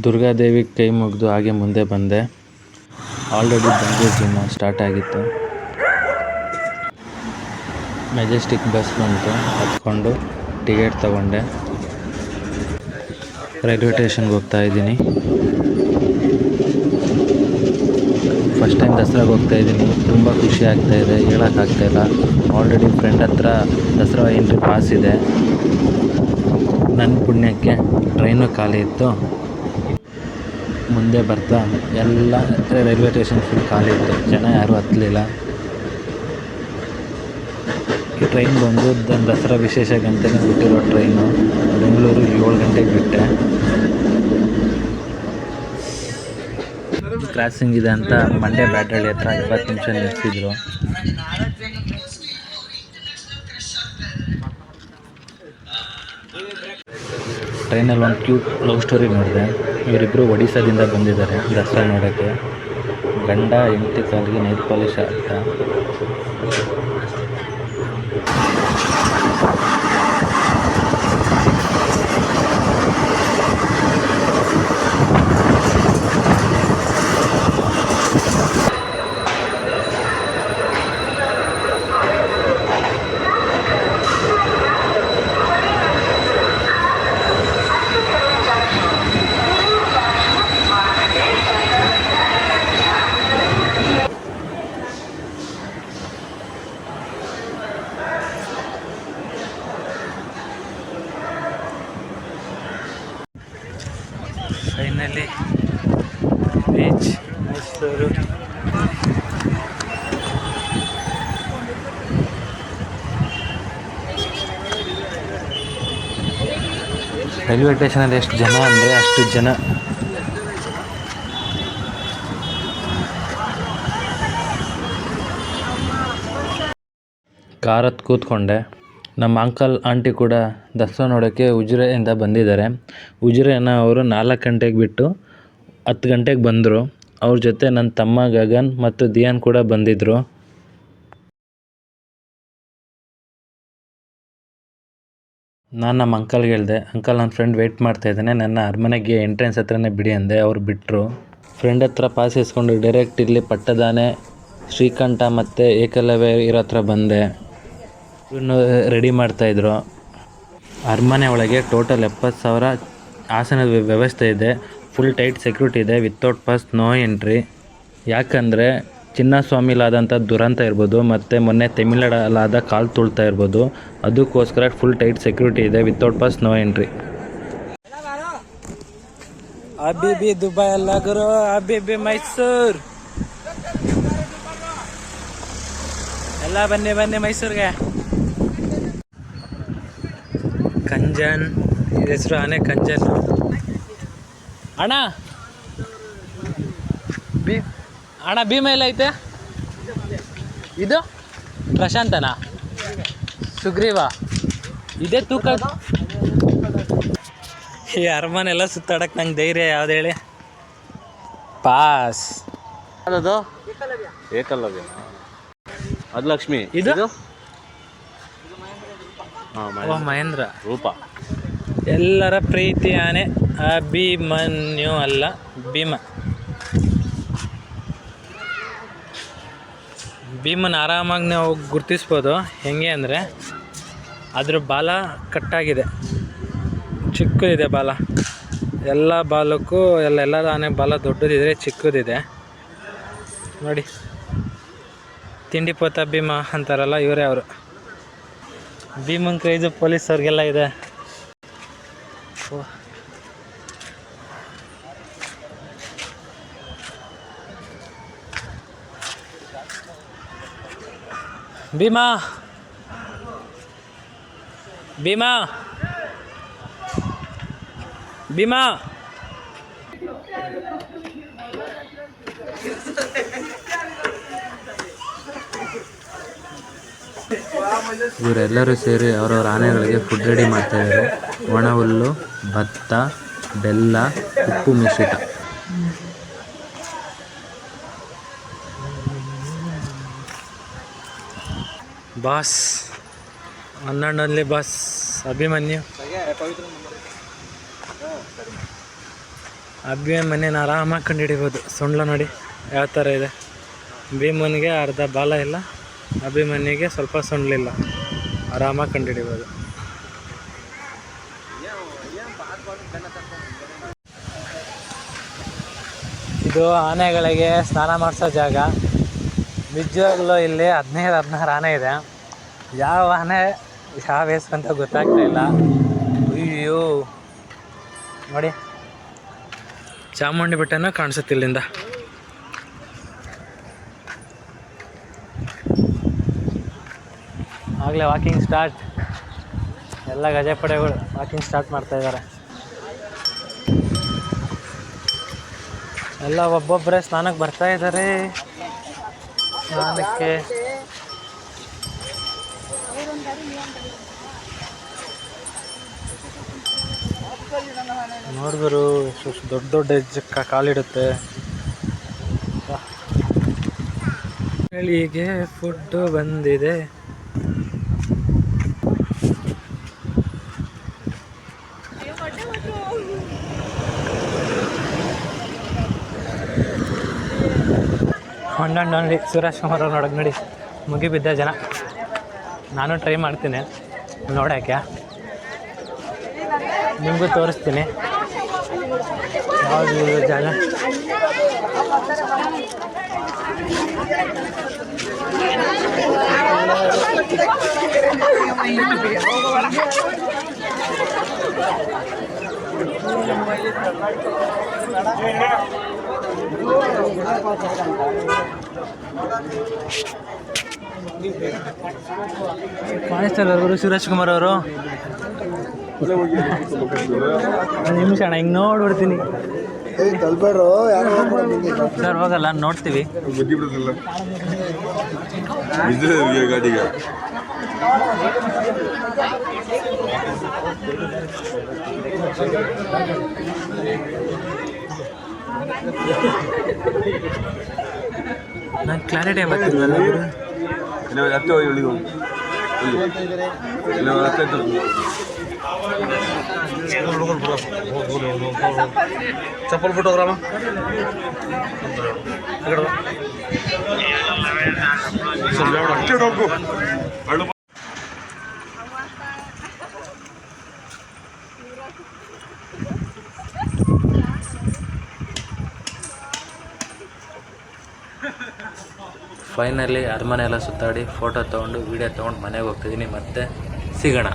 ದುರ್ಗಾದೇವಿ ಕೈ ಮುಗಿದು ಹಾಗೆ ಮುಂದೆ ಬಂದೆ. ಆಲ್ರೆಡಿ ಬಂದಿದ್ದಿನ ಸ್ಟಾರ್ಟ್ ಆಗಿತ್ತು. ಮೆಜೆಸ್ಟಿಕ್ ಬಸ್ ಬಂತು, ಹತ್ಕೊಂಡು ಟಿಕೆಟ್ ತಗೊಂಡೆ. ರೈಲ್ವೆ ಸ್ಟೇಷನ್ಗೆ ಹೋಗ್ತಾ ಇದ್ದೀನಿ. ಫಸ್ಟ್ ಟೈಮ್ ದಸರಾಗೆ ಹೋಗ್ತಾ ಇದ್ದೀನಿ. ತುಂಬ ಖುಷಿ ಆಗ್ತಾಯಿದೆ, ಹೇಳೋಕ್ಕಾಗ್ತಾಯಿಲ್ಲ. ಆಲ್ರೆಡಿ ಫ್ರೆಂಡ್ ಹತ್ರ ದಸರಾ ಎಂಟ್ರಿ ಪಾಸ್ ಇದೆ. ನನ್ನ ಪುಣ್ಯಕ್ಕೆ ಟ್ರೈನು ಖಾಲಿ ಇತ್ತು. ಮುಂದೆ ಬರ್ತಾ ಎಲ್ಲ ರೈಲ್ವೆ ಸ್ಟೇಷನ್ ಫುಲ್ ಖಾಲಿ ಇತ್ತು, ಜನ ಯಾರೂ ಹತ್ತಲಿಲ್ಲ. ಈ ಟ್ರೈನ್ ಬಂದು ದಸರಾ ವಿಶೇಷ ಗಂಟೆನೇ ಬಿಟ್ಟಿರೋ ಟ್ರೈನು. ಬೆಂಗಳೂರು 7 ಗಂಟೆಗೆ ಬಿಟ್ಟೆ. ಕ್ರಾಸಿಂಗ್ ಇದೆ ಅಂತ ಮಂಡ್ಯ ಬ್ಯಾಟಳ್ಳಿ ಹತ್ರ 20 ನಿಮಿಷ ನಿಲ್ಲಿಸಿದ್ರು. ಟ್ರೈನಲ್ಲಿ ಒಂದು ಕ್ಯೂಟ್ ಲವ್ ಸ್ಟೋರಿ ನೋಡಿದೆ. ಇವರಿಬ್ಬರು ಒಡಿಸ್ಸಾದಿಂದ ಬಂದಿದ್ದಾರೆ ದಸರಾ ನೋಡೋಕ್ಕೆ. ಗಂಡ ಹೆಂಡತಿ ಕಾಲಿಗೆ ನೈಲ್ ಪಾಲಿಶ್ ಆಗ್ತಾ. Finally beach Mysuru. ರೈಲ್ವೆ ಸ್ಟೇಷನಲ್ಲಿ ಎಷ್ಟು ಜನ ಅಂದರೆ ಅಷ್ಟು ಜನ. ಕಾರತ್ತು ಕೂತ್ಕೊಂಡೆ. ನಮ್ಮ ಅಂಕಲ್ ಆಂಟಿ ಕೂಡ ದಸರಾ ನೋಡೋಕ್ಕೆ ಉಜಿರೆಯಿಂದ ಬಂದಿದ್ದಾರೆ. ಉಜಿರೆನ ಅವರು 4 ಗಂಟೆಗೆ ಬಿಟ್ಟು 10 ಗಂಟೆಗೆ ಬಂದರು. ಅವ್ರ ಜೊತೆ ನನ್ನ ತಮ್ಮ ಗಗನ್ ಮತ್ತು ದಿಯಾನ್ ಕೂಡ ಬಂದಿದ್ದರು. ನಾನು ನಮ್ಮ ಅಂಕಲ್ಗೆ ಹೇಳಿದೆ, ಅಂಕಲ್ ನನ್ನ ಫ್ರೆಂಡ್ ವೆಯ್ಟ್ ಮಾಡ್ತಾಯಿದ್ದಾನೆ, ನನ್ನ ಅರಮನೆಗೆ ಎಂಟ್ರೆನ್ಸ್ ಹತ್ರನೇ ಬಿಡಿ ಅಂದೆ. ಅವ್ರು ಬಿಟ್ಟರು. ಫ್ರೆಂಡ್ ಹತ್ರ ಪಾಸ್ ಇಸ್ಕೊಂಡು ಡೈರೆಕ್ಟ್ ಇಲ್ಲಿ ಪಟ್ಟದಾನೆ, ಶ್ರೀಕಂಠ ಮತ್ತು ಏಕಲವ್ಯ ಇರೋ ಹತ್ರ ಬಂದೆ. ಇನ್ನು ರೆಡಿ ಮಾಡ್ತಾಯಿದ್ರು. ಅರಮನೆ ಒಳಗೆ ಟೋಟಲ್ 70,000 ಆಸನದ ವ್ಯವಸ್ಥೆ ಇದೆ. ಫುಲ್ ಟೈಟ್ ಸೆಕ್ಯೂರಿಟಿ ಇದೆ. Without pass no entry. ಯಾಕಂದರೆ ಚಿನ್ನಸ್ವಾಮಿಲಾದಂಥ ದುರಂತ ಇರ್ಬೋದು, ಮತ್ತು ಮೊನ್ನೆ ತಮಿಳ್ನಾಡಲ್ಲಾದ ಕಾಲು ತುಳ್ತಾ ಇರ್ಬೋದು, ಅದಕ್ಕೋಸ್ಕರ ಫುಲ್ ಟೈಟ್ ಸೆಕ್ಯೂರಿಟಿ ಇದೆ. Without pass no entry. ಅಬಿಬಿ ದುಬೈ ಅಲ್ಲ ಗುರು, ಅಬಿಬಿ ಮೈಸೂರು. ಎಲ್ಲ ಬನ್ನಿ ಬನ್ನಿ ಮೈಸೂರಿಗೆ. ಕಂಜನ್ ಹೆಸರು ಆನೆ ಕಂಜನ್. ಅಣ್ಣ ಅಣ್ಣ ಭೀಮ ಎಲ್ಲ ಐತೆ. ಇದು ಪ್ರಶಾಂತನಾ, ಸುಗ್ರೀವ, ಇದೇ ತೂಕ. ಈ ಅರಮನೆ ಎಲ್ಲ ಸುತ್ತಾಡಕ್ಕೆ ನಂಗೆ ಧೈರ್ಯ ಯಾವ್ದು ಹೇಳಿ. ಪಾಸ್ ಅದು ಏಕಲವ್ಯ, ಅದು ಲಕ್ಷ್ಮಿ, ಇದು ಮಹೇಂದ್ರ ರೂಪ. ಎಲ್ಲರ ಪ್ರೀತಿ ಆನೆ ಅಭಿಮನ್ಯು ಅಲ್ಲ ಭೀಮ. ಭೀಮನ ಆರಾಮಾಗಿ ನಾವು ಗುರ್ತಿಸ್ಬೋದು. ಹೆಂಗೆ ಅಂದರೆ ಅದ್ರ ಬಾಲ ಕಟ್ಟಾಗಿದೆ, ಚಿಕ್ಕದಿದೆ ಬಾಲ. ಎಲ್ಲ ಬಾಲಕ್ಕೂ ಎಲ್ಲ ಆನೆ ಬಾಲ ದೊಡ್ಡದಿದೆ, ಚಿಕ್ಕದಿದೆ ನೋಡಿ. ತಿಂಡಿ ಪೋತ ಭೀಮ ಅಂತಾರಲ್ಲ, ಇವರೇ ಅವರು. ಭೀಮನ್ ಕ್ರೇಜು ಪೊಲೀಸವ್ರಿಗೆಲ್ಲ ಇದೆ. ಭೀಮಾ ಭೀಮಾ ಭೀಮಾ. ಇವರೆಲ್ಲರೂ ಸೇರಿ ಅವರವ್ರ ಆನೆಗಳಿಗೆ ಫುಡ್ ರೆಡಿ ಮಾಡ್ತಾಯಿದ್ದಾರೆ. ಒಣ ಹುಲ್ಲು, ಭತ್ತ, ಬೆಲ್ಲ, ಉಪ್ಪು ಮಿಶ್ರಿತ. ಬಾಸ್ 12ನೇ ಬಾಸ್ ಅಭಿಮನ್ಯು. ಅಭಿಮನ್ಯನ ಆರಾಮಾಗಿ ಕಂಡು ಹಿಡಿಬೋದು. ಸೊಂಡ್ಲ ನೋಡಿ ಯಾವ ಥರ ಇದೆ. ಭೀಮನಿಗೆ ಅರ್ಧ ಬಾಲ ಇಲ್ಲ, ಅಭಿಮನ್ಯಿಗೆ ಸ್ವಲ್ಪ ಸೊಂಡ್ಲಿಲ್ಲ. ಆರಾಮಾಗಿ ಕಂಡು ಹಿಡಿಬೋದು. ಇದು ಆನೆಗಳಿಗೆ ಸ್ನಾನ ಮಾಡಿಸೋ ಜಾಗ. ನಿಜವಾಗ್ಲೂ ಇಲ್ಲಿ 15-16 ಆನೆ ಇದೆ. ಯಾವ ಆನೆ ಯಾವ ವೇಸ್ಕಂತ ಗೊತ್ತಾಗ್ತಾ ಇಲ್ಲ. ಅಯ್ಯೋ ನೋಡಿ, ಚಾಮುಂಡಿ ಬೆಟ್ಟನ ಕಾಣಿಸುತ್ತೆ ಇಲ್ಲಿಂದ. ಆಗಲೇ ವಾಕಿಂಗ್ ಸ್ಟಾರ್ಟ್. ಎಲ್ಲ ಗಜಪಡೆಗಳು ವಾಕಿಂಗ್ ಸ್ಟಾರ್ಟ್ ಮಾಡ್ತಾ ಇದ್ದಾರೆ. ಎಲ್ಲ ಒಬ್ಬೊಬ್ಬರೇ ಸ್ನಾನಕ್ಕೆ ಬರ್ತಾ ಇದ್ದಾರೆ. ಸ್ನಾನಕ್ಕೆ ನೋಡಿದ್ರು ಎಷ್ಟು ದೊಡ್ಡ ದೊಡ್ಡ ಹೆಜ್ಜೆ ಕಾಲಿಡುತ್ತೆ. ಬೆಳಿಗ್ಗೆ ಫುಡ್ಡು ಬಂದಿದೆ. ಹೊಂಡಂಡು ನೋಡಿ ಸುರೇಶ್ ಕುಮಾರ್ ಅವ್ರು ನೋಡೋಕೆ ನೋಡಿ ಮುಗಿಬಿದ್ದ ಜನ. ನಾನು ಟ್ರೈ ಮಾಡ್ತೀನಿ ನೋಡೋಕ್ಕೆ, ನಿಮಗೂ ತೋರಿಸ್ತೀನಿ ಯಾವುದು ಜಾಗ. ಕಾಣಿಸ್ತಲ್ಲ ಅವರು ಸುರೇಶ್ ಕುಮಾರ್ ಅವರು. ಒಂದು ನಿಮಿಷ ಅಣ್ಣ, ಹಿಂಗೆ ನೋಡ್ಬಿಡ್ತೀನಿ ಸರ್. ಹೋಗಲ್ಲ, ನೋಡ್ತೀವಿ. ಗಾಡಿಗೆ ನಾನು ಕ್ಲಾರಿಟಿ ಬರ್ತಿದ್ವಲ್ಲ ಚಪ್ಪಲ್ ಬಿಟ್ಟೋಗ್ರಾಮ ಫೈನಲಿ ಅರಮನೆ ಎಲ್ಲ ಸುತ್ತಾಡಿ ಫೋಟೋ ತೊಗೊಂಡು ವೀಡಿಯೋ ತೊಗೊಂಡು ಮನೆಗೆ ಹೋಗ್ತಿದ್ದೀನಿ. ಮತ್ತೆ ಸಿಗೋಣ.